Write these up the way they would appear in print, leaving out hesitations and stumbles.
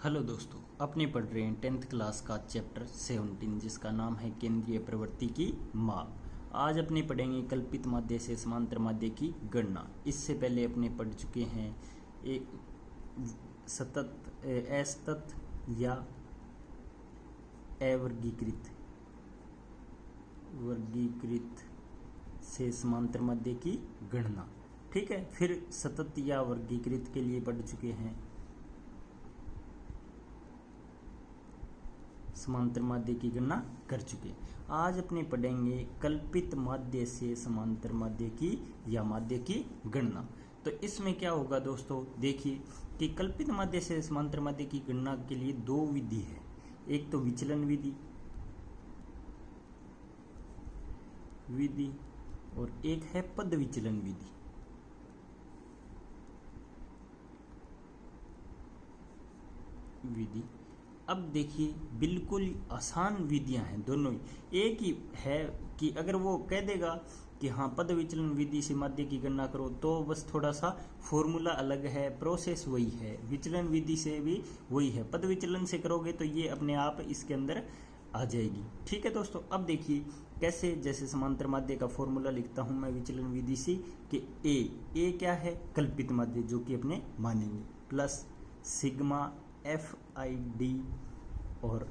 Hello दोस्तों, अपने पढ़ रहे हैं 10th क्लास का चैप्टर 17 जिसका नाम है केंद्रीय प्रवृत्ति की माप। आज अपने पढ़ेंगे कल्पित माध्य से समांतर माध्य की गणना। इससे पहले अपने पढ़ चुके हैं एक सतत असतत या अवर्गीकृत वर्गीकृत से समांतर माध्य की गणना। ठीक है, फिर सतत या वर्गीकृत के लिए पढ़ चुके हैं समांतर माध्य की गणना कर चुके। आज अपने पढ़ेंगे कल्पित माध्य से समांतर माध्य की या माध्य की गणना। तो इसमें क्या होगा दोस्तों, देखिए कि कल्पित माध्य से समांतर माध्य की गणना के लिए दो विधि है। एक तो विचलन विधि और एक है पद विचलन विधि। अब देखिए बिल्कुल आसान विधियां हैं दोनों ही। एक ही है कि अगर वो कह देगा कि हाँ पद विचलन विधि से माध्य की गणना करो तो बस थोड़ा सा फॉर्मूला अलग है, प्रोसेस वही है। विचलन विधि से भी वही है, पद विचलन से करोगे तो ये अपने आप इसके अंदर आ जाएगी। ठीक है दोस्तों, अब देखिए कैसे, जैसे समांतर माध्य का फॉर्मूला लिखता हूं मैं विचलन विधि से कि ए क्या है, कल्पित माध्य जो कि अपने मानेंगे, plus sigma F I D और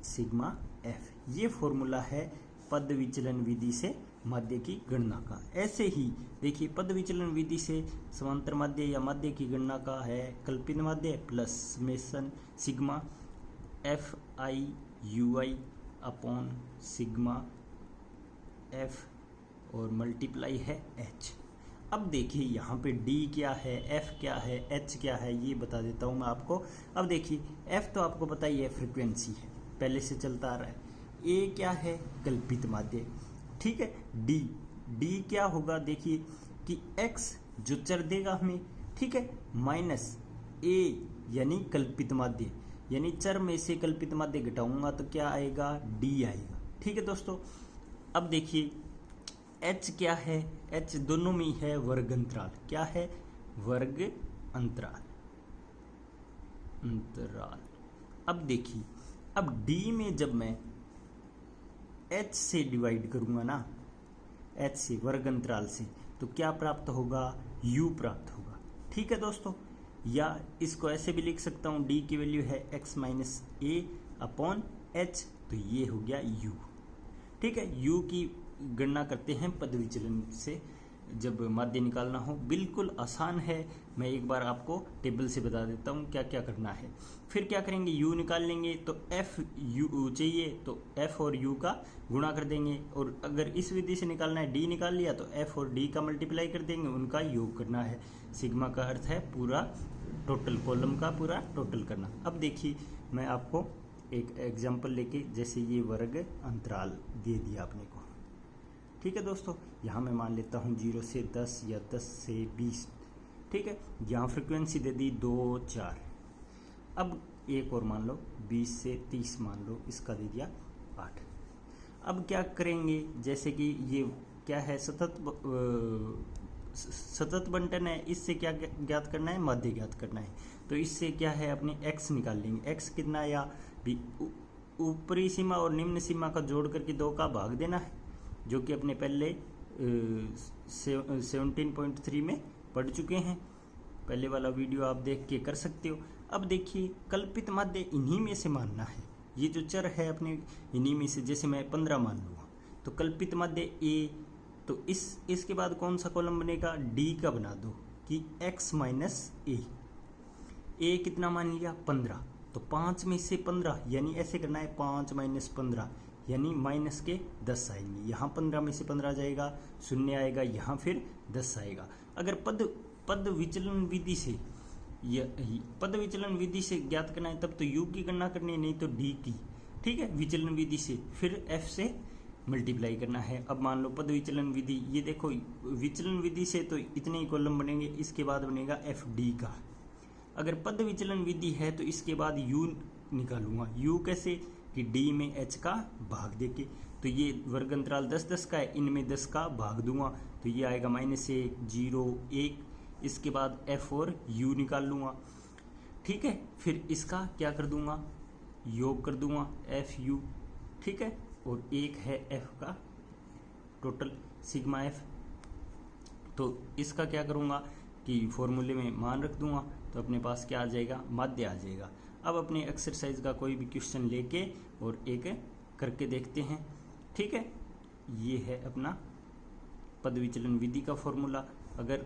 सिग्मा एफ। ये फॉर्मूला है पद विचलन विधि से माध्य की गणना का। ऐसे ही देखिए पद विचलन विधि से समांतर माध्य या माध्य की गणना का है कल्पित माध्य plus summation sigma F I you I upon sigma F और मल्टीप्लाई है एच। अब देखिए यहाँ पे D क्या है, F क्या है, H क्या है, ये बता देता हूँ मैं आपको। अब देखिए F तो आपको पता ही है, फ्रीक्वेंसी है, पहले से चलता आ रहा है। A क्या है, कल्पित माध्य। ठीक है, D क्या होगा, देखिए कि X जो चर देगा हमें, ठीक है, माइनस A यानी कल्पित माध्य, यानी चर में से कल्पित माध्य घटाऊंगा तो क्या आएगा, D आएगा। ठीक है दोस्तों, अब देखिए H क्या है, H दोनों में है वर्ग अंतराल। क्या है, वर्ग अंतराल। अब देखिए, अब D में जब मैं H से डिवाइड करूंगा ना, H से वर्ग अंतराल से, तो क्या प्राप्त होगा, U प्राप्त होगा। ठीक है दोस्तों, या इसको ऐसे भी लिख सकता हूं, D की वैल्यू है x माइनस ए अपॉन H, तो ये हो गया U। ठीक है, U की गणना करते हैं पद विचलन से जब माध्य निकालना हो। बिल्कुल आसान है, मैं एक बार आपको टेबल से बता देता हूँ क्या क्या करना है। फिर क्या करेंगे, U निकाल लेंगे तो F U चाहिए तो F और U का गुणा कर देंगे, और अगर इस विधि से निकालना है, D निकाल लिया तो F और D का मल्टीप्लाई कर देंगे, उनका योग करना है। सिग्मा का अर्थ है पूरा टोटल, कॉलम का पूरा टोटल करना। अब देखिए मैं आपको एक एग्जाम्पल लेके, जैसे ये वर्ग अंतराल दे दिया आपने को। ठीक है दोस्तों, यहाँ मैं मान लेता हूँ 0 से 10 या 10 से 20। ठीक है, यहाँ फ्रिक्वेंसी दे दी 2 4। अब एक और मान लो 20 से 30 मान लो, इसका दे दिया 8। अब क्या करेंगे, जैसे कि ये क्या है, सतत बंटन है, इससे क्या ज्ञात करना है, माध्य ज्ञात करना है। तो इससे क्या है, अपने x निकाल लेंगे। x कितना, या ऊपरी सीमा और निम्न सीमा का जोड़ करके 2 का भाग देना है, जो कि अपने पहले 17.3 में पढ़ चुके हैं। पहले वाला वीडियो आप देख के कर सकते हो। अब देखिए कल्पित माध्य इन्हीं में से मानना है, ये जो चर है अपने इन्हीं में से। जैसे मैं 15 मान लूँगा तो कल्पित माध्य A, तो इसके बाद कौन सा कॉलम बनेगा, D का बना दो कि x माइनस A कितना मान लिया, 15, तो 5 में से 15, यानी ऐसे करना है 5 माइनस 15, यानी माइनस के 10 आएंगे। यहाँ 15 में से 15 जाएगा, 0 आएगा, यहाँ फिर 10 आएगा। अगर पद विचलन विधि से ज्ञात करना है तब तो U की गणना करनी है, नहीं तो D की। ठीक है, विचलन विधि से फिर F से मल्टीप्लाई करना है। अब मान लो पद विचलन विधि, ये देखो विचलन विधि से तो इतने ही कॉलम बनेंगे, इसके बाद बनेगा FD का। अगर पद विचलन विधि है तो इसके बाद U निकालूंगा। U कैसे, कि D में H का भाग देके, तो ये वर्ग अंतराल 10 10 का है, इनमें 10 का भाग दूंगा तो ये आएगा -1 0 1। इसके बाद F और U निकाल लूँगा। ठीक है। फिर इसका क्या कर दूंगा, योग कर दूंगा एफ यू, ठीक है। और एक है एफ का टोटल सिग्मा एफ, तो इसका क्या करूंगा कि फॉर्मूले में मान रख दूंगा, तो अपने पास क्या आ जाएगा, माध्य आ जाएगा। अब अपने एक्सरसाइज का कोई भी क्वेश्चन लेके और एक करके देखते हैं, ठीक है। ये है अपना पद विचलन विधि का फॉर्मूला। अगर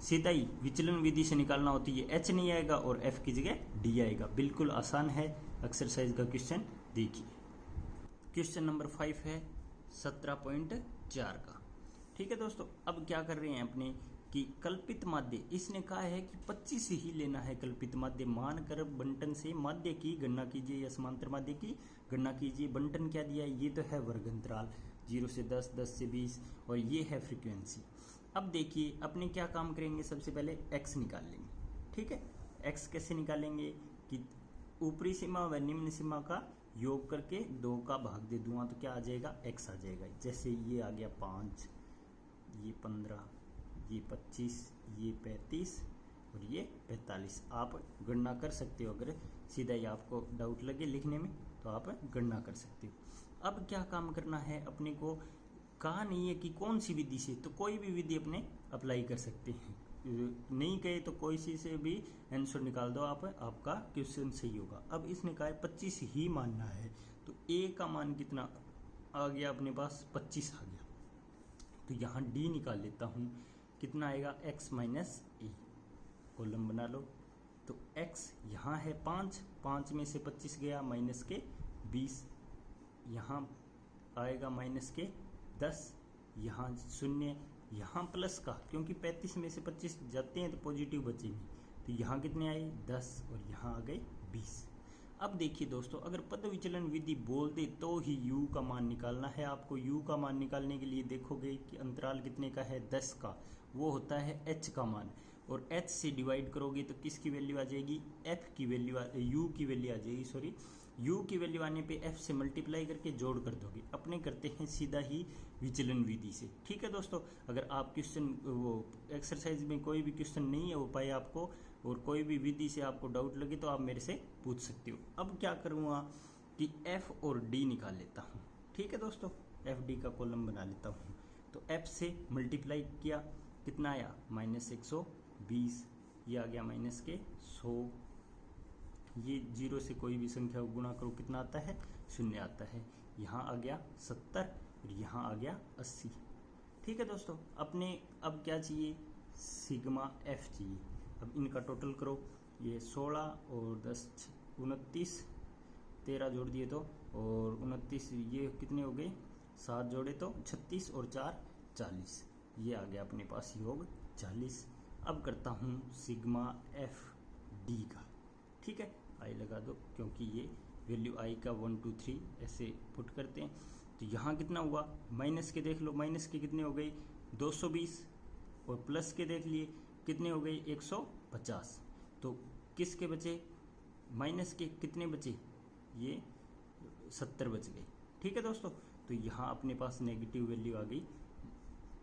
सीधा ही विचलन विधि से निकालना हो तो ये एच नहीं आएगा और एफ की जगह डी आएगा। बिल्कुल आसान है। एक्सरसाइज का क्वेश्चन देखिए। क्वेश्चन नंबर 5 है 17.4 का, ठीक है दोस्तों। अब क्या कर रहे हैं अपने कि कल्पित माध्य, इसने कहा है कि 25 ही लेना है कल्पित माध्य, मानकर बंटन से माध्य की गणना कीजिए या समांतर माध्य की गणना कीजिए। बंटन क्या दिया है, ये तो है वर्ग अंतराल 0 से 10, 10 से 20 और ये है फ्रीक्वेंसी। अब देखिए अपने क्या काम करेंगे, सबसे पहले x निकाल लेंगे, ठीक है। x कैसे निकालेंगे कि ऊपरी सीमा व निम्न सीमा का योग करके 2 का भाग दे दूंगा तो क्या आ जाएगा, x आ जाएगा। जैसे ये आ गया 5, ये 15, ये 25, ये 35 और ये 45। आप गणना कर सकते हो, अगर सीधा ही आपको डाउट लगे लिखने में तो आप गणना कर सकते हो। अब क्या काम करना है, अपने को कहा नहीं है कि कौन सी विधि से, तो कोई भी विधि अपने अप्लाई कर सकते हैं। नहीं कहे तो कोई सी से भी आंसर निकाल दो आप, आपका क्वेश्चन सही होगा। अब इसने कहा है 25 ही मानना है, तो a का मान कितना आ गया अपने पास, 25 आ गया। तो यहाँ d निकाल लेता हूँ, कितना आएगा x माइनस ए, कॉलम बना लो। तो x यहाँ है 5, 5 में से 25 गया माइनस के 20, यहाँ आएगा माइनस के 10, यहाँ शून्य, यहाँ प्लस का, क्योंकि 35 में से 25 जाते हैं तो पॉजिटिव बचेंगे, तो यहाँ कितने आए 10 और यहाँ आ गए 20। अब देखिए दोस्तों, अगर पद विचलन विधि बोल दे तो ही u का मान निकालना है आपको। u का मान निकालने के लिए देखोगे कि अंतराल कितने का है, 10 का, वो होता है h का मान, और h से डिवाइड करोगे तो किसकी वैल्यू आ जाएगी, f की वैल्यू, u की वैल्यू आ जाएगी, सॉरी u की वैल्यू आने पे f से मल्टीप्लाई करके जोड़ कर दोगे। अपने करते हैं सीधा ही विचलन विधि से, ठीक है दोस्तों। अगर आप क्वेश्चन वो एक्सरसाइज में कोई भी क्वेश्चन नहीं हो पाए आपको और कोई भी विधि से आपको डाउट लगे तो आप मेरे से पूछ सकते हो। अब क्या करूँगा कि f और d निकाल लेता हूँ, ठीक है दोस्तों। f d का कॉलम बना लेता हूँ, तो f से मल्टीप्लाई किया, कितना आया -120, ये आ गया माइनस के 100, ये 0 से कोई भी संख्या को गुणा करो कितना आता है, 0 आता है। यहाँ आ गया 70 और यहाँ आ गया 80, ठीक है दोस्तों। अपने अब क्या चाहिए, सिग्मा एफ चाहिए। अब इनका टोटल करो, ये 16 और 10 29, 13 जोड़ दिए तो, और 29 ये कितने हो गए, 7 जोड़े तो 36 और 4 40, ये आ गया अपने पास योग 40। अब करता हूँ सिग्मा एफ डी का, ठीक है। आई लगा दो क्योंकि ये वैल्यू आई का 1 2 3 ऐसे पुट करते हैं। तो यहाँ कितना हुआ, माइनस के देख लो, माइनस के कितने हो गए 220, और प्लस के देख लिए कितने हो गए 150। तो किसके बचे, माइनस के कितने बचे, ये 70 बच गए, ठीक है दोस्तों। तो यहाँ अपने पास नेगेटिव वैल्यू आ गई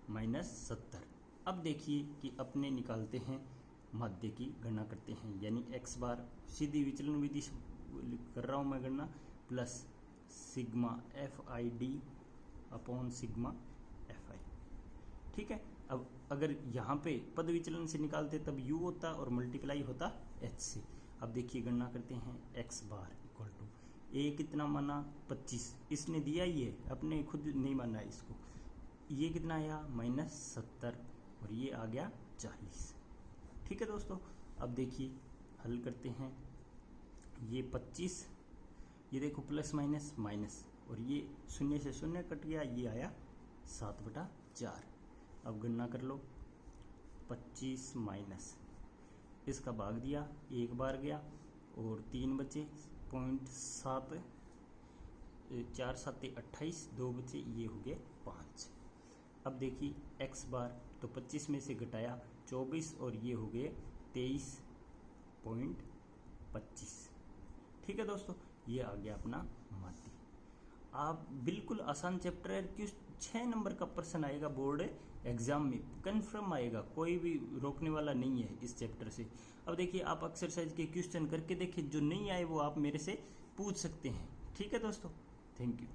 -70। अब देखिए कि अपने निकालते हैं माध्य की गणना करते हैं, यानी x बार सीधी विचलन विधि से कर रहा हूँ मैं गणना, plus sigma F I D upon sigma F I, ठीक है। अब अगर यहाँ पे पद विचलन से निकालते तब u होता और मल्टीप्लाई होता h से। अब देखिए गणना करते हैं, x बार इक्वल टू a कितना माना 25, इसने दिया ही है, अपने खुद नहीं माना है इसको। ये कितना आया -70 और ये आ गया 40, ठीक है दोस्तों। अब देखिए हल करते हैं, ये 25, ये देखो प्लस माइनस माइनस, और ये 0 से 0 कट गया, ये आया 7/4। अब गणना कर लो, 25 माइनस इसका भाग दिया, एक बार गया और 3 बचे, 0.7, 4 7 28, 2 बचे, ये हो गए 5। अब देखिए x बार, तो 25 में से घटाया 24 और ये हो गए 23.25, ठीक है दोस्तों। ये आ गया अपना माध्य। आप बिल्कुल आसान चैप्टर है, क्यों 6 नंबर का प्रश्न आएगा बोर्ड एग्जाम में, कन्फर्म आएगा, कोई भी रोकने वाला नहीं है इस चैप्टर से। अब देखिए आप एक्सरसाइज के क्वेश्चन करके देखिए, जो नहीं आए वो आप मेरे से पूछ सकते हैं। ठीक है दोस्तों, थैंक यू।